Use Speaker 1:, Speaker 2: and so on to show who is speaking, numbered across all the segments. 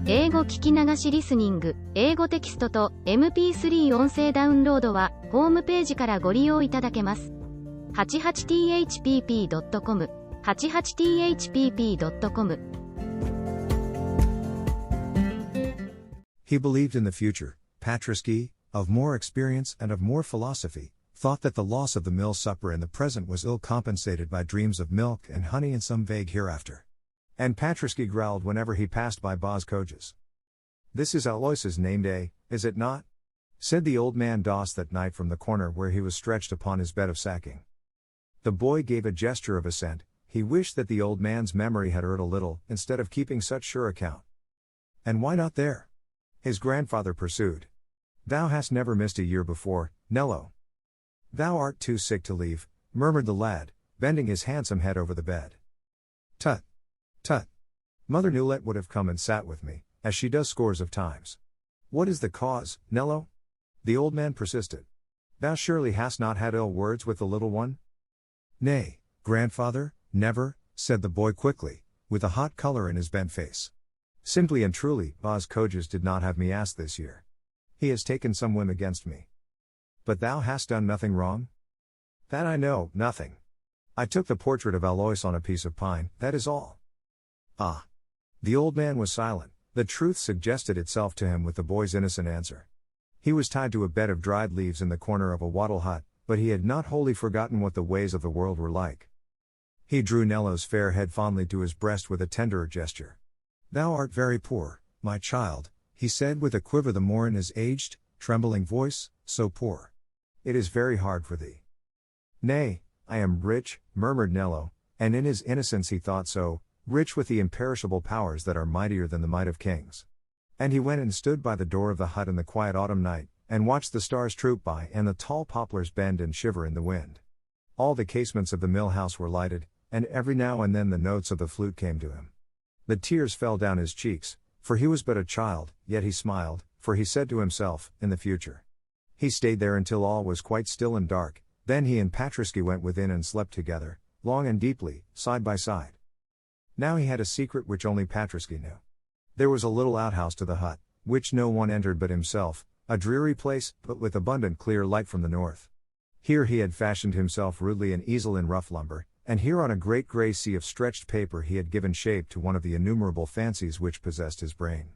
Speaker 1: 英語聞き流しリスニング、英語テキストと MP3 音声ダウンロードはホームページからご利用いただけます。88thpp.com 88thpp.com
Speaker 2: He believed in the future. Patriski, of more experience and of more philosophy, thought that the loss of the mill supper in the present was ill compensated by dreams of milk and honey in some vague hereafter. And Patriski growled whenever he passed by Boz Coges. "This is Alois's name day, is it not?" said the old man Doss that night from the corner where he was stretched upon his bed of sacking. The boy gave a gesture of assent. He wished that the old man's memory had erred a little, instead of keeping such sure account. "And why not there?" his grandfather pursued. "Thou hast never missed a year before, Nello." "Thou art too sick to leave," murmured the lad, bending his handsome head over the bed. "Tut! Tut! Mother Newlet would have come and sat with me, as she does scores of times." "What is the cause, Nello?" the old man persisted. "Thou surely hast not had ill words with the little one?" "Nay, grandfather, never," said the boy quickly, with a hot color in his bent face. "Simply and truly, Boz Coges did not have me asked this year. He has taken some whim against me." "But thou hast done nothing wrong?" "That I know, nothing. I took the portrait of Alois on a piece of pine, that is all." "Ah." The old man was silent. The truth suggested itself to him with the boy's innocent answer. He was tied to a bed of dried leaves in the corner of a wattle hut, but he had not wholly forgotten what the ways of the world were like. He drew Nello's fair head fondly to his breast with a tenderer gesture. "Thou art very poor, my child," he said with a quiver the more in his aged, trembling voice, "so poor. It is very hard for thee." "Nay, I am rich," murmured Nello, and in his innocence he thought so, rich with the imperishable powers that are mightier than the might of kings. And he went and stood by the door of the hut in the quiet autumn night, and watched the stars troop by and the tall poplars bend and shiver in the wind. All the casements of the mill house were lighted, and every now and then the notes of the flute came to him. The tears fell down his cheeks, for he was but a child, yet he smiled, for he said to himself, in the future. He stayed there until all was quite still and dark, then he and Patriski went within and slept together, long and deeply, side by side. Now he had a secret which only Patriski knew. There was a little outhouse to the hut, which no one entered but himself, a dreary place, but with abundant clear light from the north. Here he had fashioned himself rudely an easel in rough lumber, and here on a great grey sea of stretched paper he had given shape to one of the innumerable fancies which possessed his brain.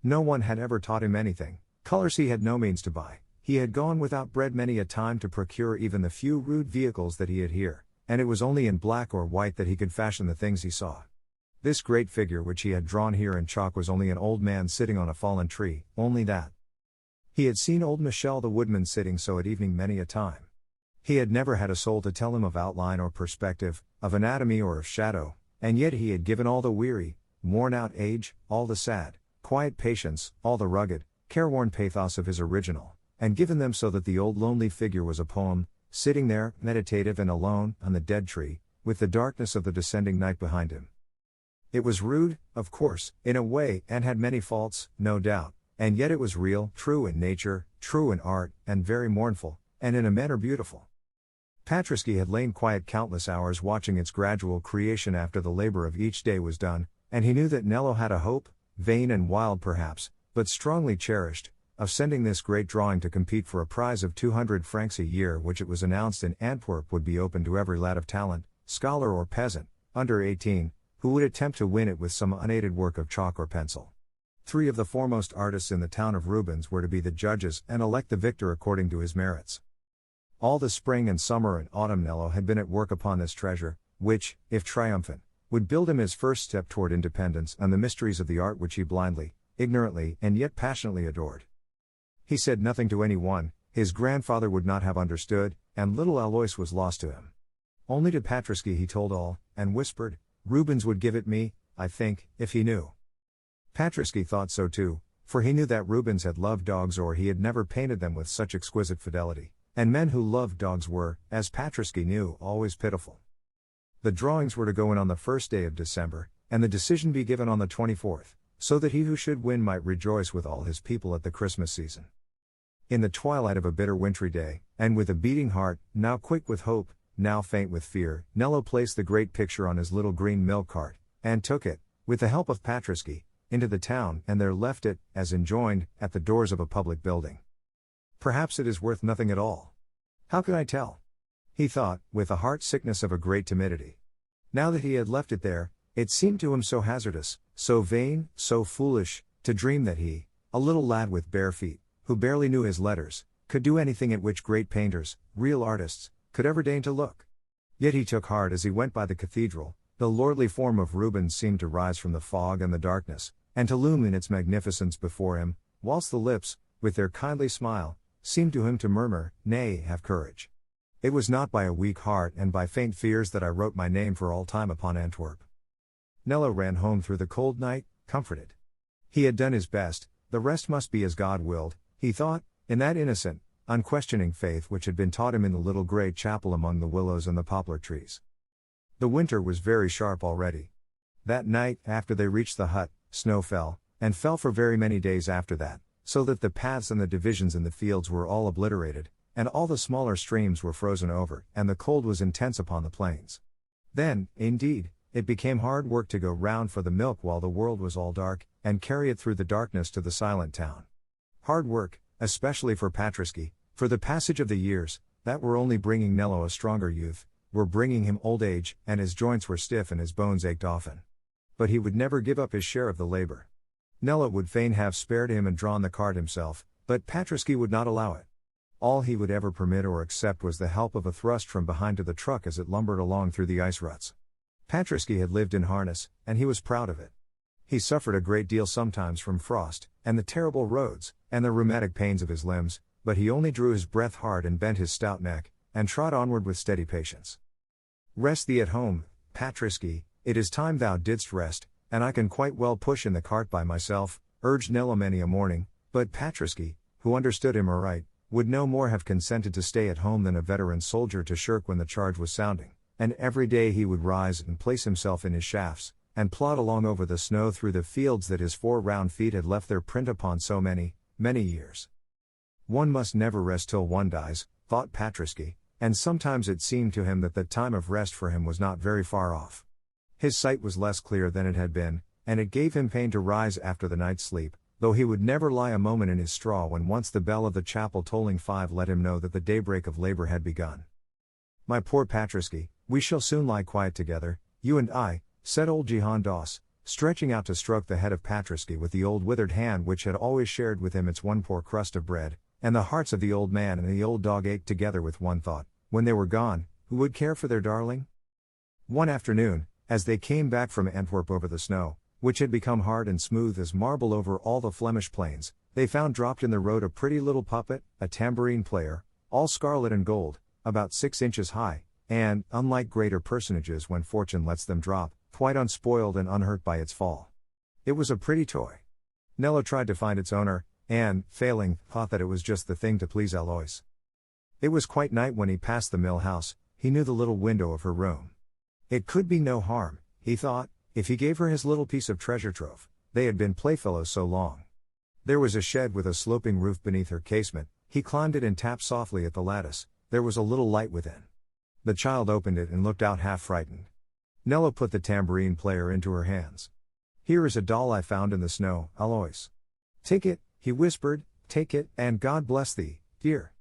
Speaker 2: No one had ever taught him anything, colors he had no means to buy, he had gone without bread many a time to procure even the few rude vehicles that he had here, and it was only in black or white that he could fashion the things he saw. This great figure which he had drawn here in chalk was only an old man sitting on a fallen tree, only that. He had seen old Michel the woodman sitting so at evening many a time. He had never had a soul to tell him of outline or perspective, of anatomy or of shadow, and yet he had given all the weary, worn-out age, all the sad, quiet patience, all the rugged, careworn pathos of his original, and given them so that the old lonely figure was a poem, sitting there, meditative and alone, on the dead tree, with the darkness of the descending night behind him. It was rude, of course, in a way, and had many faults, no doubt, and yet it was real, true in nature, true in art, and very mournful, and in a manner beautiful. Patriski had lain quiet countless hours watching its gradual creation after the labor of each day was done, and he knew that Nello had a hope, vain and wild perhaps, but strongly cherished, of sending this great drawing to compete for a prize of 200 francs a year which it was announced in Antwerp would be open to every lad of talent, scholar or peasant, under 18, who would attempt to win it with some unaided work of chalk or pencil. 3 of the foremost artists in the town of Rubens were to be the judges and elect the victor according to his merits. All the spring and summer and autumn Nello had been at work upon this treasure, which, if triumphant, would build him his first step toward independence and the mysteries of the art which he blindly, ignorantly and yet passionately adored. He said nothing to anyone, his grandfather would not have understood, and little Alois was lost to him. Only to Patriski he told all, and whispered, "Rubens would give it me, I think, if he knew." Patriski thought so too, for he knew that Rubens had loved dogs or he had never painted them with such exquisite fidelity, and men who loved dogs were, as Patriski knew, always pitiful. The drawings were to go in on the first day of December, and the decision be given on the 24th, so that he who should win might rejoice with all his people at the Christmas season. In the twilight of a bitter wintry day, and with a beating heart, now quick with hope, now faint with fear, Nello placed the great picture on his little green milk cart, and took it, with the help of Patriski, into the town, and there left it, as enjoined, at the doors of a public building. Perhaps it is worth nothing at all. How could I tell? He thought, with the heart sickness of a great timidity. Now that he had left it there, it seemed to him so hazardous, so vain, so foolish, to dream that he, a little lad with bare feet, who barely knew his letters, could do anything at which great painters, real artists, could ever deign to look. Yet he took heart as he went by the cathedral. The lordly form of Rubens seemed to rise from the fog and the darkness, and to loom in its magnificence before him, whilst the lips, with their kindly smile, seemed to him to murmur, "Nay, have courage. It was not by a weak heart and by faint fears that I wrote my name for all time upon Antwerp." Nello ran home through the cold night, comforted. He had done his best, the rest must be as God willed, he thought, in that innocent, unquestioning faith which had been taught him in the little grey chapel among the willows and the poplar trees. The winter was very sharp already. That night, after they reached the hut, snow fell, and fell for very many days after that, so that the paths and the divisions in the fields were all obliterated, and all the smaller streams were frozen over, and the cold was intense upon the plains. Then, indeed, it became hard work to go round for the milk while the world was all dark, and carry it through the darkness to the silent town. Hard work, especially for Patriski, for the passage of the years, that were only bringing Nello a stronger youth, were bringing him old age, and his joints were stiff and his bones ached often. But he would never give up his share of the labor. Nello would fain have spared him and drawn the cart himself, but Patriski would not allow it. All he would ever permit or accept was the help of a thrust from behind to the truck as it lumbered along through the ice ruts. Patriski had lived in harness, and he was proud of it. He suffered a great deal sometimes from frost, and the terrible roads, and the rheumatic pains of his limbs, but he only drew his breath hard and bent his stout neck, and trod onward with steady patience. "Rest thee at home, Patriski, it is time thou didst rest, and I can quite well push in the cart by myself," urged Nello many a morning, but Patriski, who understood him aright, would no more have consented to stay at home than a veteran soldier to shirk when the charge was sounding, and every day he would rise and place himself in his shafts, and plod along over the snow through the fields that his 4 round feet had left their print upon so many, many years. One must never rest till one dies, thought Patriski, and sometimes it seemed to him that the time of rest for him was not very far off. His sight was less clear than it had been, and it gave him pain to rise after the night's sleep, though he would never lie a moment in his straw when once the bell of the chapel tolling 5 let him know that the daybreak of labor had begun. "My poor Patriski, we shall soon lie quiet together, you and I," said old Jehan Doss, stretching out to stroke the head of Patriski with the old withered hand which had always shared with him its one poor crust of bread, and the hearts of the old man and the old dog ached together with one thought: when they were gone, who would care for their darling? One afternoon, as they came back from Antwerp over the snow, which had become hard and smooth as marble over all the Flemish plains, they found dropped in the road a pretty little puppet, a tambourine player, all scarlet and gold, about 6 inches high, and, unlike greater personages when fortune lets them drop, quite unspoiled and unhurt by its fall. It was a pretty toy. Nello tried to find its owner, and, failing, thought that it was just the thing to please Alois. It was quite night when he passed the mill house. He knew the little window of her room. It could be no harm, he thought, if he gave her his little piece of treasure trove. They had been playfellows so long. There was a shed with a sloping roof beneath her casement. He climbed it and tapped softly at the lattice. There was a little light within. The child opened it and looked out half frightened. Nello put the tambourine player into her hands. "Here is a doll I found in the snow, Alois. Take it," he whispered, "take it, and God bless thee, dear."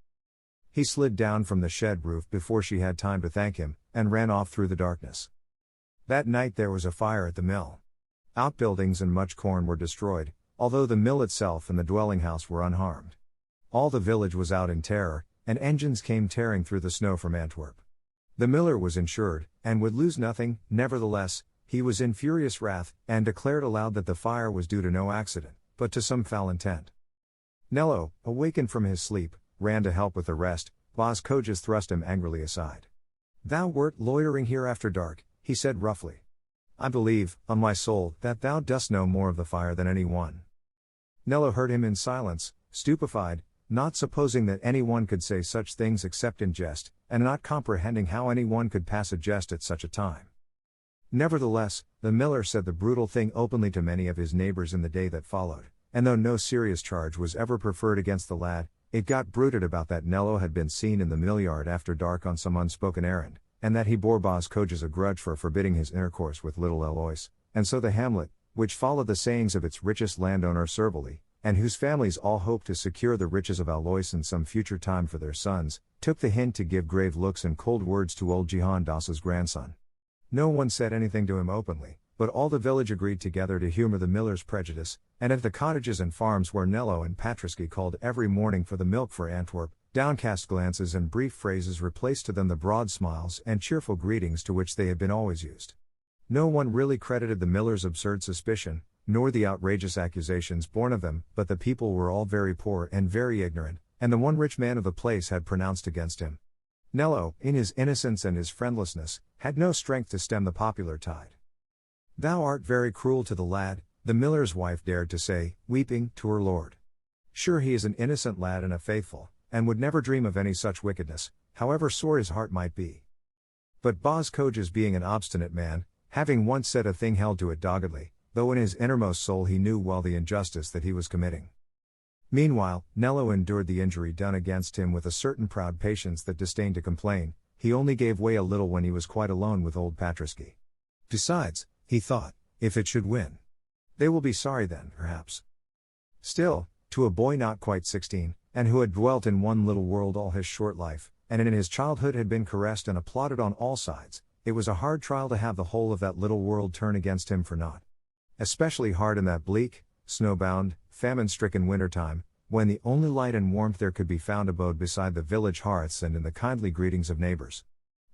Speaker 2: He slid down from the shed roof before she had time to thank him, and ran off through the darkness. That night there was a fire at the mill. Outbuildings and much corn were destroyed, although the mill itself and the dwelling house were unharmed. All the village was out in terror, and engines came tearing through the snow from Antwerp. The miller was insured, and would lose nothing. Nevertheless, he was in furious wrath, and declared aloud that the fire was due to no accident, but to some foul intent. Nello, awakened from his sleep, ran to help with the rest. Bas Coges thrust him angrily aside. "Thou wert loitering here after dark," he said roughly. "I believe, on my soul, that thou dost know more of the fire than any one." Nello heard him in silence, stupefied, not supposing that any one could say such things except in jest, and not comprehending how any one could pass a jest at such a time. Nevertheless, the miller said the brutal thing openly to many of his neighbors in the day that followed, and though no serious charge was ever preferred against the lad, it got bruited about that Nello had been seen in the mill yard after dark on some unspoken errand, and that he bore Bas Coges a grudge for forbidding his intercourse with little Alois, and so the hamlet, which followed the sayings of its richest landowner servilely, and whose families all hoped to secure the riches of Alois in some future time for their sons, took the hint to give grave looks and cold words to old Jihan Das's grandson. No one said anything to him openly, but all the village agreed together to humor the miller's prejudice, and at the cottages and farms where Nello and Patriski called every morning for the milk for Antwerp, downcast glances and brief phrases replaced to them the broad smiles and cheerful greetings to which they had been always used. No one really credited the miller's absurd suspicion, nor the outrageous accusations born of them, but the people were all very poor and very ignorant, and the one rich man of the place had pronounced against him. Nello, in his innocence and his friendlessness, had no strength to stem the popular tide. "Thou art very cruel to the lad," the miller's wife dared to say, weeping, to her lord. "Sure he is an innocent lad and a faithful, and would never dream of any such wickedness, however sore his heart might be." But Boz Coges, being an obstinate man, having once said a thing, held to it doggedly, though in his innermost soul he knew well the injustice that he was committing. Meanwhile, Nello endured the injury done against him with a certain proud patience that disdained to complain. He only gave way a little when he was quite alone with old Patriski. Besides, he thought, if it should win, they will be sorry then, perhaps. Still, to a boy not quite 16, and who had dwelt in one little world all his short life, and in his childhood had been caressed and applauded on all sides, it was a hard trial to have the whole of that little world turn against him for naught. Especially hard in that bleak, snowbound, famine-stricken winter-time, when the only light and warmth there could be found abode beside the village hearths and in the kindly greetings of neighbors.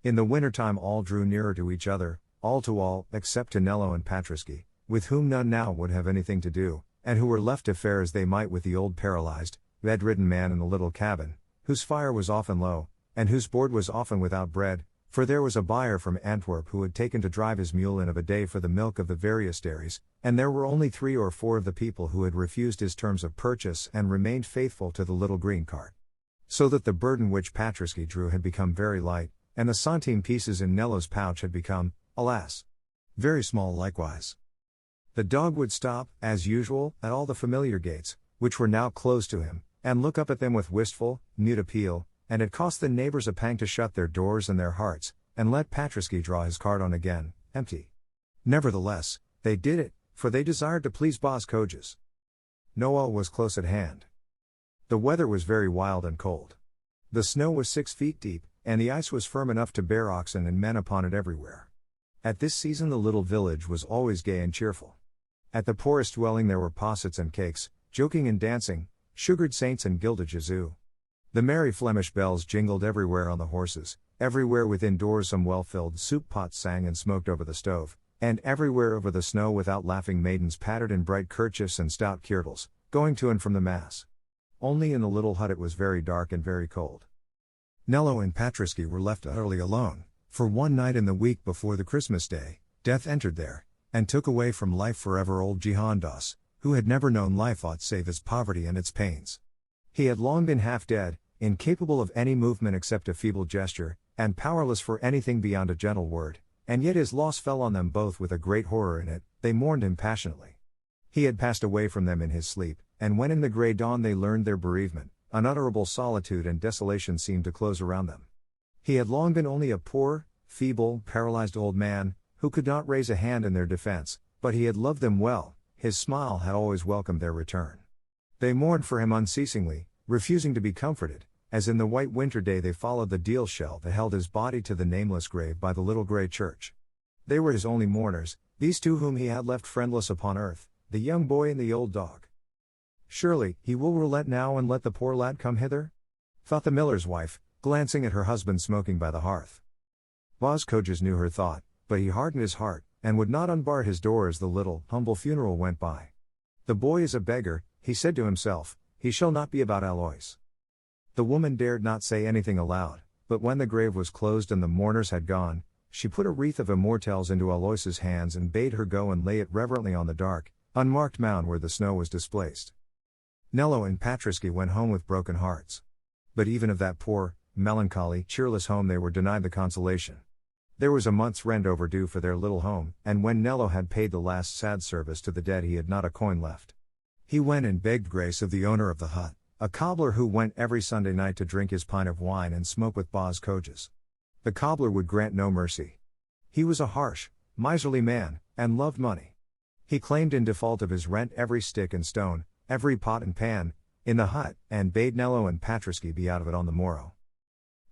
Speaker 2: In the winter-time all drew nearer to each other, all to all, except to Nello and Patriski, with whom none now would have anything to do, and who were left to fare as they might with the old paralyzed, bedridden man in the little cabin, whose fire was often low, and whose board was often without bread, for there was a buyer from Antwerp who had taken to drive his mule in of a day for the milk of the various dairies, and there were only 3 or 4 of the people who had refused his terms of purchase and remained faithful to the little green cart. So that the burden which Patriski drew had become very light, and the centime pieces in Nello's pouch had become, alas, very small likewise. The dog would stop, as usual, at all the familiar gates, which were now closed to him, and look up at them with wistful, mute appeal, and it cost the neighbors a pang to shut their doors and their hearts, and let Patriski draw his cart on again, empty. Nevertheless, they did it, for they desired to please Boz Coges. Noel was close at hand. The weather was very wild and cold. The snow was 6 feet deep, and the ice was firm enough to bear oxen and men upon it everywhere. At this season the little village was always gay and cheerful. At the poorest dwelling there were possets and cakes, joking and dancing, sugared saints and gilded Jesu. The merry Flemish bells jingled everywhere on the horses, everywhere within doors some well-filled soup pots sang and smoked over the stove, and everywhere over the snow without laughing maidens pattered in bright kerchiefs and stout kirtles, going to and from the mass. Only in the little hut it was very dark and very cold. Nello and Patriski were left utterly alone, for one night in the week before the Christmas day, death entered there, and took away from life forever old Jihan Das, who had never known life aught save its poverty and its pains. He had long been half dead, incapable of any movement except a feeble gesture, and powerless for anything beyond a gentle word, and yet his loss fell on them both with a great horror in it. They mourned him passionately. He had passed away from them in his sleep, and when in the grey dawn they learned their bereavement, unutterable solitude and desolation seemed to close around them. He had long been only a poor, feeble, paralyzed old man, who could not raise a hand in their defense, but he had loved them well. His smile had always welcomed their return. They mourned for him unceasingly, refusing to be comforted, as in the white winter day they followed the deal shell that held his body to the nameless grave by the little grey church. They were his only mourners, these two whom he had left friendless upon earth, the young boy and the old dog. Surely, he will relent now and let the poor lad come hither? Thought the miller's wife, glancing at her husband smoking by the hearth. Boz Coges knew her thought, but he hardened his heart, and would not unbar his door as the little, humble funeral went by. The boy is a beggar, he said to himself, he shall not be about Alois. The woman dared not say anything aloud, but when the grave was closed and the mourners had gone, she put a wreath of immortelles into Alois's hands and bade her go and lay it reverently on the dark, unmarked mound where the snow was displaced. Nello and Patriski went home with broken hearts. But even of that poor, melancholy, cheerless home they were denied the consolation. There was a month's rent overdue for their little home, and when Nello had paid the last sad service to the dead he had not a coin left. He went and begged grace of the owner of the hut, a cobbler who went every Sunday night to drink his pint of wine and smoke with Boz Coges. The cobbler would grant no mercy. He was a harsh, miserly man, and loved money. He claimed in default of his rent every stick and stone, every pot and pan, in the hut, and bade Nello and Patriski be out of it on the morrow.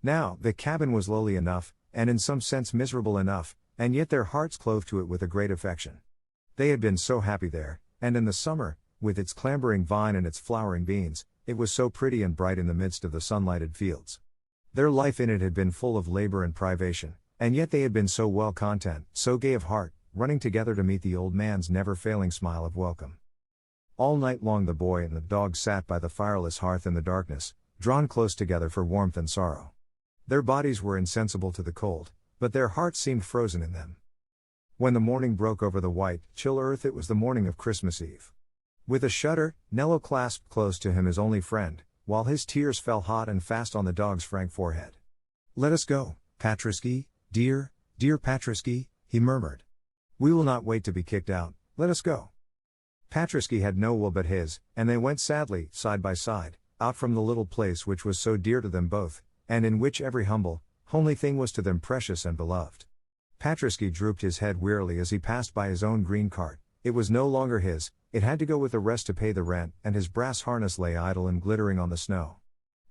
Speaker 2: Now, the cabin was lowly enough, and in some sense miserable enough, and yet their hearts clove to it with a great affection. They had been so happy there, and in the summer, with its clambering vine and its flowering beans, it was so pretty and bright in the midst of the sunlighted fields. Their life in it had been full of labor and privation, and yet they had been so well content, so gay of heart, running together to meet the old man's never-failing smile of welcome. All night long the boy and the dog sat by the fireless hearth in the darkness, drawn close together for warmth and sorrow. Their bodies were insensible to the cold, but their hearts seemed frozen in them. When the morning broke over the white, chill earth, it was the morning of Christmas Eve. With a shudder, Nello clasped close to him his only friend, while his tears fell hot and fast on the dog's frank forehead. "Let us go, Patriski, dear, dear Patriski," he murmured. "We will not wait to be kicked out, let us go." Patriski had no will but his, and they went sadly, side by side, out from the little place which was so dear to them both, and in which every humble, homely thing was to them precious and beloved. Patriski drooped his head wearily as he passed by his own green cart. It was no longer his, it had to go with the rest to pay the rent, and his brass harness lay idle and glittering on the snow.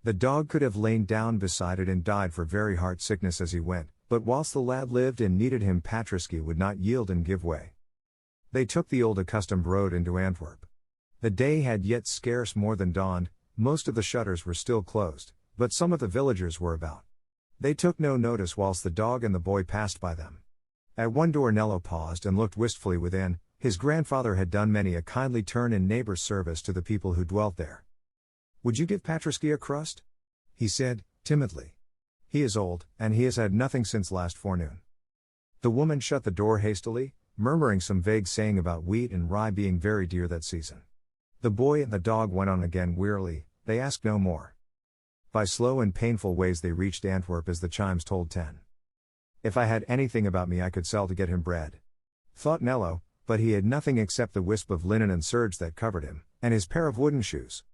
Speaker 2: The dog could have lain down beside it and died for very heart sickness as he went, but whilst the lad lived and needed him, Patriski would not yield and give way. They took the old accustomed road into Antwerp. The day had yet scarce more than dawned, most of the shutters were still closed, but some of the villagers were about. They took no notice whilst the dog and the boy passed by them. At one door Nello paused and looked wistfully within. His grandfather had done many a kindly turn in neighbor's service to the people who dwelt there. "Would you give Patriski a crust?" he said, timidly. "He is old, and he has had nothing since last forenoon." The woman shut the door hastily, murmuring some vague saying about wheat and rye being very dear that season. The boy and the dog went on again wearily, they asked no more. By slow and painful ways they reached Antwerp as the chimes told 10. "If I had anything about me I could sell to get him bread," thought Nello, but he had nothing except the wisp of linen and serge that covered him, and his pair of wooden shoes.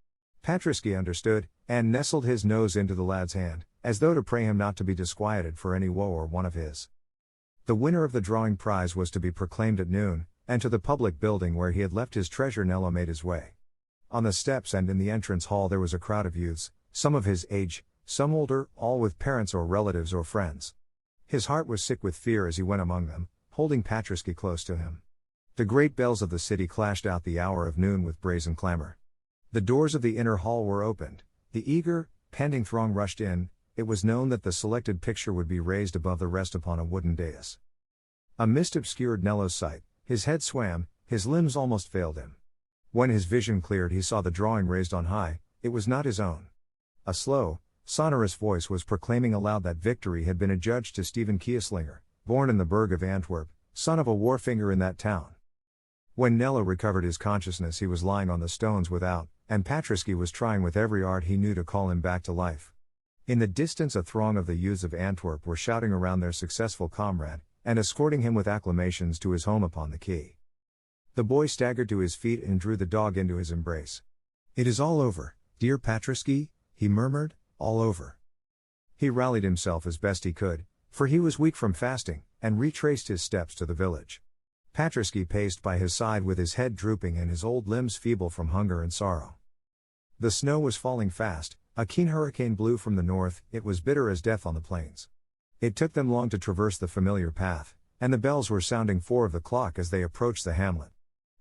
Speaker 2: Patriski understood, and nestled his nose into the lad's hand, as though to pray him not to be disquieted for any woe or one of his. The winner of the drawing prize was to be proclaimed at noon, and to the public building where he had left his treasure Nello made his way. On the steps and in the entrance hall there was a crowd of youths, some of his age, some older, all with parents or relatives or friends. His heart was sick with fear as he went among them, holding Patriski close to him. The great bells of the city clashed out the hour of noon with brazen clamor. The doors of the inner hall were opened, the eager, panting throng rushed in. It was known that the selected picture would be raised above the rest upon a wooden dais. A mist obscured Nello's sight, his head swam, his limbs almost failed him. When his vision cleared he saw the drawing raised on high. It was not his own. A slow, sonorous voice was proclaiming aloud that victory had been adjudged to Stephen Kieslinger, born in the burg of Antwerp, son of a wharfinger in that town. When Nello recovered his consciousness he was lying on the stones without, and Patriski was trying with every art he knew to call him back to life. In the distance a throng of the youths of Antwerp were shouting around their successful comrade, and escorting him with acclamations to his home upon the quay. The boy staggered to his feet and drew the dog into his embrace. "It is all over, dear Patriski," he murmured, "all over." He rallied himself as best he could, for he was weak from fasting, and retraced his steps to the village. Patriski paced by his side with his head drooping and his old limbs feeble from hunger and sorrow. The snow was falling fast, a keen hurricane blew from the north, it was bitter as death on the plains. It took them long to traverse the familiar path, and the bells were sounding 4 of the clock as they approached the hamlet.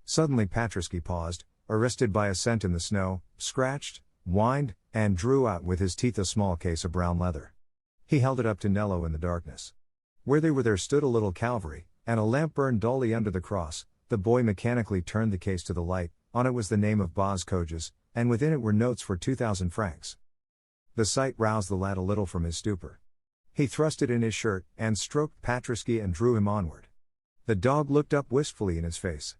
Speaker 2: Suddenly Patriski paused, arrested by a scent in the snow, scratched, whined, and drew out with his teeth a small case of brown leather. He held it up to Nello in the darkness. Where they were there stood a little Calvary, and a lamp burned dully under the cross. The boy mechanically turned the case to the light. On it was the name of Boz Coges, and within it were notes for 2,000 francs. The sight roused the lad a little from his stupor. He thrust it in his shirt, and stroked Patriski and drew him onward. The dog looked up wistfully in his face.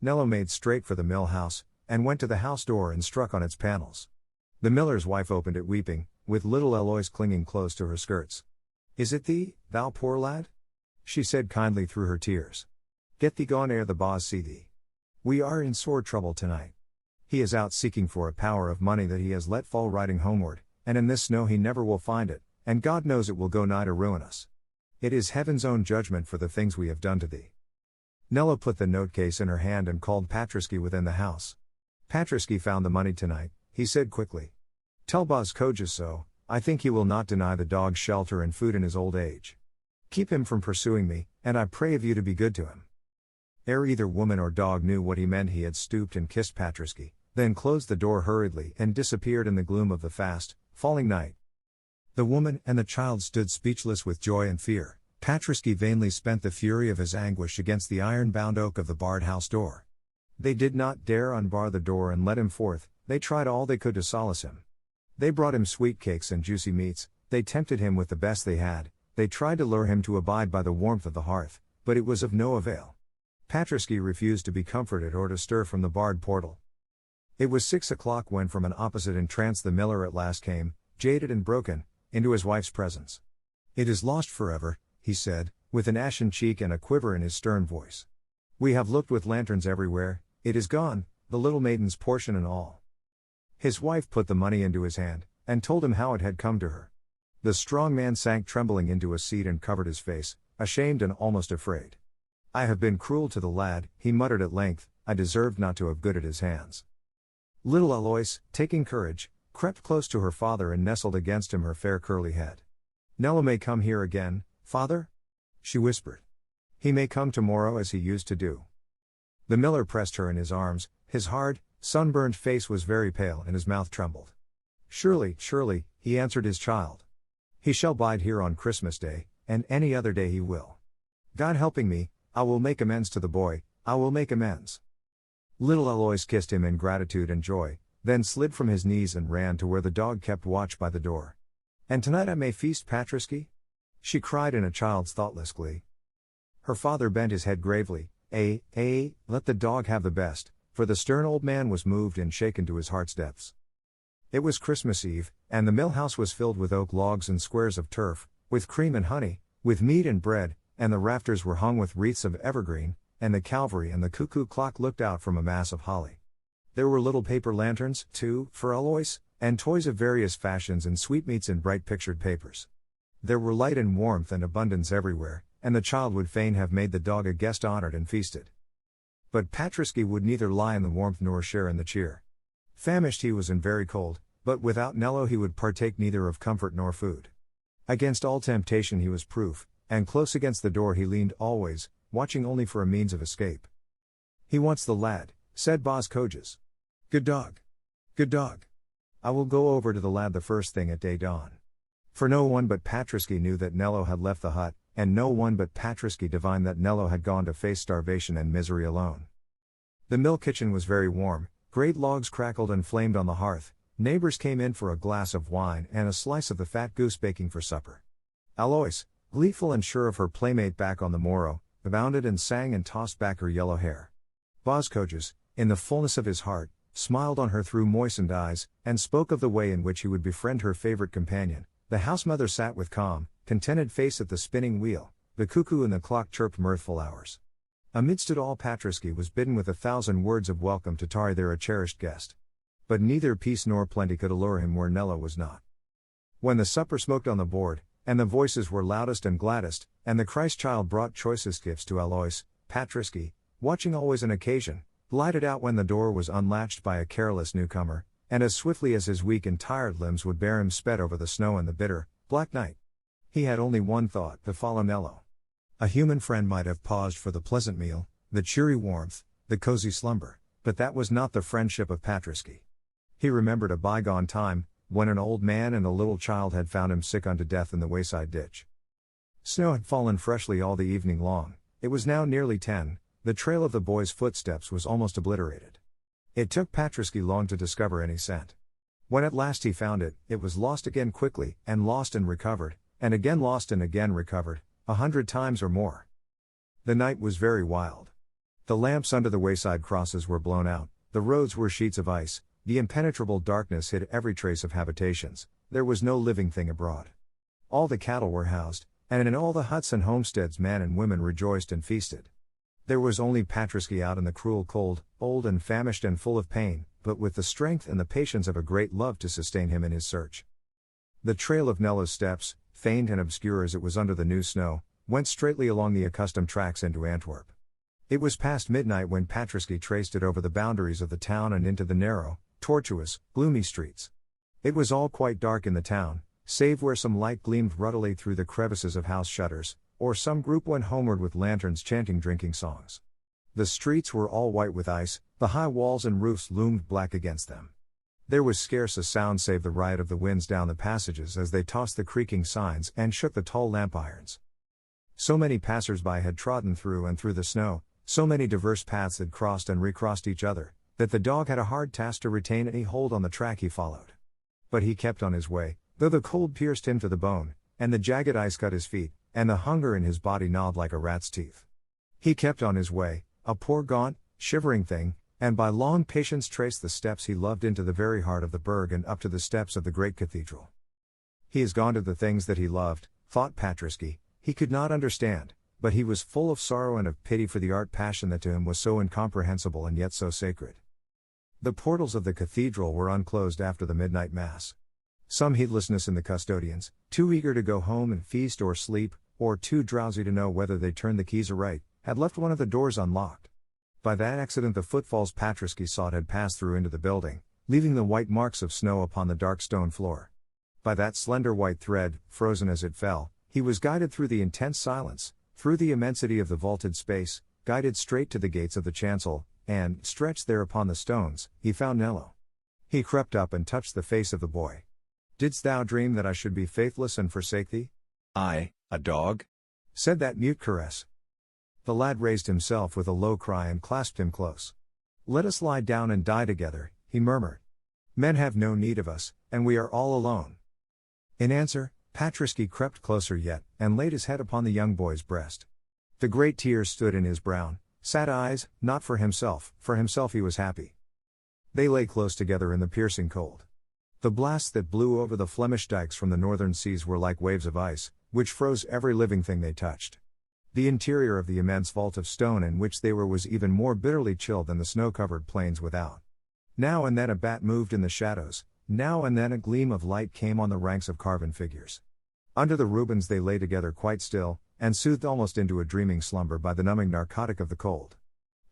Speaker 2: Nello made straight for the mill house, and went to the house door and struck on its panels. The miller's wife opened it weeping, with little Eloise clinging close to her skirts. "Is it thee, thou poor lad?" she said kindly through her tears. "Get thee gone ere the boss see thee. We are in sore trouble tonight. He is out seeking for a power of money that he has let fall riding homeward, and in this snow he never will find it, and God knows it will go nigh to ruin us. It is heaven's own judgment for the things we have done to thee. Nella put the note-case in her hand and called Patriski within the house. Patriski found the money tonight, he said quickly. Tell Boz Kojas so, I think he will not deny the dog shelter and food in his old age. Keep him from pursuing me, and I pray of you to be good to him. Ere either woman or dog knew what he meant, he had stooped and kissed Patriski, then closed the door hurriedly and disappeared in the gloom of the fast, falling night. The woman and the child stood speechless with joy and fear. Patriski vainly spent the fury of his anguish against the iron-bound oak of the barred house door. They did not dare unbar the door and let him forth, they tried all they could to solace him. They brought him sweet cakes and juicy meats, they tempted him with the best they had, they tried to lure him to abide by the warmth of the hearth, but it was of no avail. Patriski refused to be comforted or to stir from the barred portal. It was 6 o'clock when from an opposite entrance the miller at last came, jaded and broken, into his wife's presence. It is lost forever, he said, with an ashen cheek and a quiver in his stern voice. We have looked with lanterns everywhere, it is gone, the little maiden's portion and all. His wife put the money into his hand, and told him how it had come to her. The strong man sank trembling into a seat and covered his face, ashamed and almost afraid. I have been cruel to the lad, he muttered at length, I deserved not to have good at his hands. Little Alois, taking courage, crept close to her father and nestled against him her fair curly head. Nella may come here again, father? She whispered. He may come tomorrow as he used to do. The miller pressed her in his arms, his hard, sunburned face was very pale and his mouth trembled. Surely, surely, he answered his child. He shall bide here on Christmas Day, and any other day he will. God helping me, I will make amends to the boy, I will make amends. Little Alois kissed him in gratitude and joy, then slid from his knees and ran to where the dog kept watch by the door. And tonight I may feast, Patriski? She cried in a child's thoughtless glee. Her father bent his head gravely, let the dog have the best, for the stern old man was moved and shaken to his heart's depths. It was Christmas Eve, and the mill house was filled with oak logs and squares of turf, with cream and honey, with meat and bread, and the rafters were hung with wreaths of evergreen, and the Calvary and the cuckoo clock looked out from a mass of holly. There were little paper lanterns, too, for Alois, and toys of various fashions and sweetmeats in bright pictured papers. There were light and warmth and abundance everywhere, and the child would fain have made the dog a guest honored and feasted. But Patriski would neither lie in the warmth nor share in the cheer. Famished he was and very cold, but without Nello he would partake neither of comfort nor food. Against all temptation he was proof, and close against the door he leaned always, watching only for a means of escape. He wants the lad, said Boz Kojas. Good dog. Good dog. I will go over to the lad the first thing at day dawn. For no one but Patriski knew that Nello had left the hut, and no one but Patriski divined that Nello had gone to face starvation and misery alone. The mill kitchen was very warm, great logs crackled and flamed on the hearth, neighbors came in for a glass of wine and a slice of the fat goose baking for supper. Alois, gleeful and sure of her playmate back on the morrow, bounded and sang and tossed back her yellow hair. Boz Kojas, in the fullness of his heart, smiled on her through moistened eyes, and spoke of the way in which he would befriend her favorite companion. The housemother sat with calm, contented face at the spinning wheel, the cuckoo and the clock chirped mirthful hours. Amidst it all Patriski was bidden with 1,000 words of welcome to tarry there a cherished guest. But neither peace nor plenty could allure him where Nello was not. When the supper smoked on the board, and the voices were loudest and gladdest, and the Christ child brought choicest gifts to Alois, Patriski, watching always an occasion, glided out when the door was unlatched by a careless newcomer, and as swiftly as his weak and tired limbs would bear him sped over the snow and the bitter, black night. He had only one thought, to follow Nello. A human friend might have paused for the pleasant meal, the cheery warmth, the cozy slumber, but that was not the friendship of Patriski. He remembered a bygone time, when an old man and a little child had found him sick unto death in the wayside ditch. Snow had fallen freshly all the evening long, it was now nearly 10, the trail of the boy's footsteps was almost obliterated. It took Patriski long to discover any scent. When at last he found it, it was lost again quickly, and lost and recovered, and again lost and again recovered, 100 times or more. The night was very wild. The lamps under the wayside crosses were blown out, the roads were sheets of ice, the impenetrable darkness hid every trace of habitations, there was no living thing abroad. All the cattle were housed, and in all the huts and homesteads men and women rejoiced and feasted. There was only Patriski out in the cruel cold, old and famished and full of pain, but with the strength and the patience of a great love to sustain him in his search. The trail of Nello's steps, faint and obscure as it was under the new snow, went straightly along the accustomed tracks into Antwerp. It was past midnight when Patriski traced it over the boundaries of the town and into the narrow, tortuous, gloomy streets. It was all quite dark in the town, save where some light gleamed ruddily through the crevices of house shutters, or some group went homeward with lanterns chanting drinking songs. The streets were all white with ice, the high walls and roofs loomed black against them. There was scarce a sound save the riot of the winds down the passages as they tossed the creaking signs and shook the tall lamp irons. So many passers-by had trodden through and through the snow, so many diverse paths had crossed and recrossed each other, that the dog had a hard task to retain any hold on the track he followed. But he kept on his way, though the cold pierced him to the bone, and the jagged ice cut his feet, and the hunger in his body gnawed like a rat's teeth. He kept on his way, a poor gaunt, shivering thing, and by long patience traced the steps he loved into the very heart of the burg and up to the steps of the great cathedral. He has gone to the things that he loved, thought Patriski. He could not understand, but he was full of sorrow and of pity for the art passion that to him was so incomprehensible and yet so sacred. The portals of the cathedral were unclosed after the midnight mass. Some heedlessness in the custodians, too eager to go home and feast or sleep, or too drowsy to know whether they turned the keys aright, had left one of the doors unlocked. By that accident the footfalls Patriski sought had passed through into the building, leaving the white marks of snow upon the dark stone floor. By that slender white thread, frozen as it fell, he was guided through the intense silence, through the immensity of the vaulted space, guided straight to the gates of the chancel, and, stretched there upon the stones, he found Nello. He crept up and touched the face of the boy. "Didst thou dream that I should be faithless and forsake thee?"
Speaker 3: "I, a dog?"
Speaker 2: said that mute caress. The lad raised himself with a low cry and clasped him close. "Let us lie down and die together," he murmured. "Men have no need of us, and we are all alone." In answer, Patriski crept closer yet, and laid his head upon the young boy's breast. The great tears stood in his brown, sad eyes, not for himself he was happy. They lay close together in the piercing cold. The blasts that blew over the Flemish dikes from the northern seas were like waves of ice, which froze every living thing they touched. The interior of the immense vault of stone in which they were was even more bitterly chilled than the snow-covered plains without. Now and then a bat moved in the shadows, now and then a gleam of light came on the ranks of carven figures. Under the Rubens they lay together quite still, and soothed almost into a dreaming slumber by the numbing narcotic of the cold.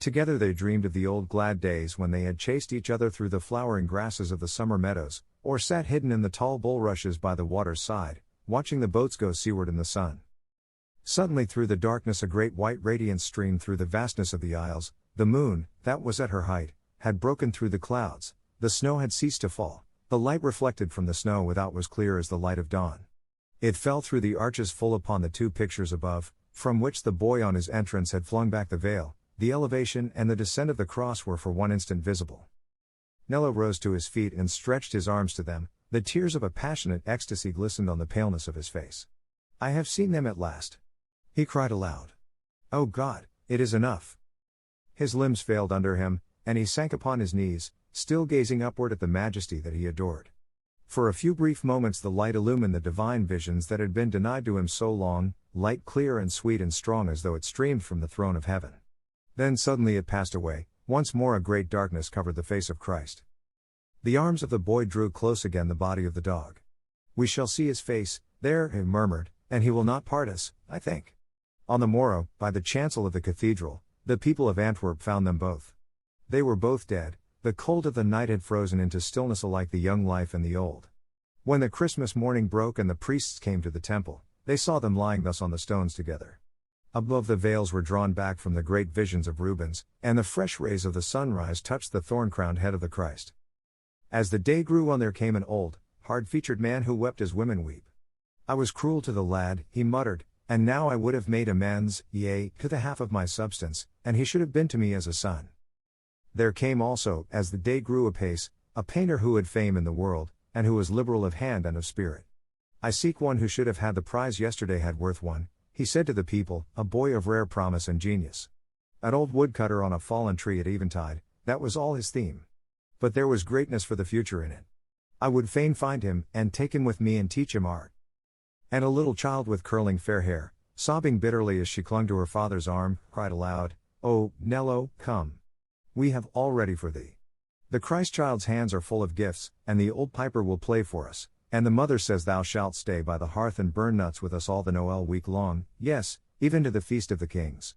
Speaker 2: Together they dreamed of the old glad days when they had chased each other through the flowering grasses of the summer meadows, or sat hidden in the tall bulrushes by the water's side, watching the boats go seaward in the sun. Suddenly through the darkness a great white radiance streamed through the vastness of the isles. The moon, that was at her height, had broken through the clouds, the snow had ceased to fall, the light reflected from the snow without was clear as the light of dawn. It fell through the arches full upon the two pictures above, from which the boy on his entrance had flung back the veil. The elevation and the descent of the cross were for one instant visible. Nello rose to his feet and stretched his arms to them, the tears of a passionate ecstasy glistened on the paleness of his face. "I have seen them at last," he cried aloud. "Oh God, it is enough." His limbs failed under him, and he sank upon his knees, still gazing upward at the majesty that he adored. For a few brief moments the light illumined the divine visions that had been denied to him so long, light clear and sweet and strong as though it streamed from the throne of heaven. Then suddenly it passed away, once more a great darkness covered the face of Christ. The arms of the boy drew close again the body of the dog. "We shall see his face, there," he murmured, "and he will not part us, I think." On the morrow, by the chancel of the cathedral, the people of Antwerp found them both. They were both dead, the cold of the night had frozen into stillness alike the young life and the old. When the Christmas morning broke and the priests came to the temple, they saw them lying thus on the stones together. Above the veils were drawn back from the great visions of Rubens, and the fresh rays of the sunrise touched the thorn-crowned head of the Christ. As the day grew on there came an old, hard-featured man who wept as women weep. "I was cruel to the lad," he muttered, "and now I would have made amends, yea, to the half of my substance, and he should have been to me as a son." There came also, as the day grew apace, a painter who had fame in the world, and who was liberal of hand and of spirit. "I seek one who should have had the prize yesterday had worth one," he said to the people, a boy of rare promise and genius. An old woodcutter on a fallen tree at eventide, that was all his theme. But there was greatness for the future in it. "I would fain find him, and take him with me and teach him art." And a little child with curling fair hair, sobbing bitterly as she clung to her father's arm, cried aloud, "Oh, Nello, come. We have all ready for thee. The Christ child's hands are full of gifts, and the old piper will play for us, and the mother says thou shalt stay by the hearth and burn nuts with us all the Noel week long, yes, even to the Feast of the Kings.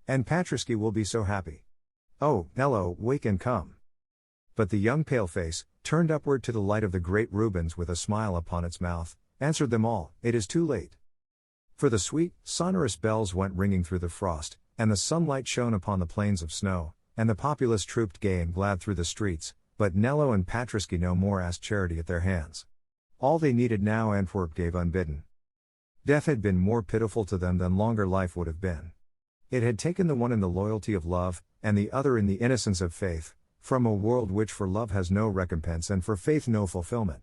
Speaker 2: And Patriski will be so happy. Oh, Nello, wake and come. But the young paleface, turned upward to the light of the great Rubens with a smile upon its mouth, answered them all, it is too late. For the sweet, sonorous bells went ringing through the frost, and the sunlight shone upon the plains of snow, and the populace trooped gay and glad through the streets, but Nello and Patriski no more asked charity at their hands. All they needed now Antwerp gave unbidden. Death had been more pitiful to them than longer life would have been. It had taken the one in the loyalty of love, and the other in the innocence of faith, from a world which for love has no recompense and for faith no fulfillment.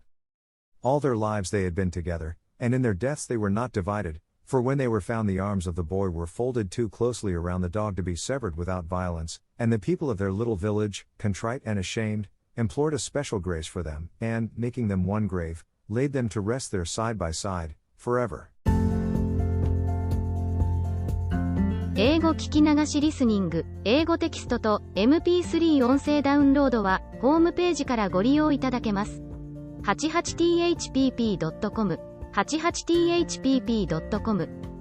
Speaker 2: All their lives they had been together, and in their deaths they were not divided, for when they were found the arms of the boy were folded too closely around the dog to be severed without violence, and the people of their little village, contrite and ashamed, implored a special grace for them, and, making them one grave, laid them to rest there side by side, forever.
Speaker 1: 英語聞き流しリスニング、英語テキストと MP3 音声ダウンロードはホームページからご利用いただけます。88thpp.com、88thpp.com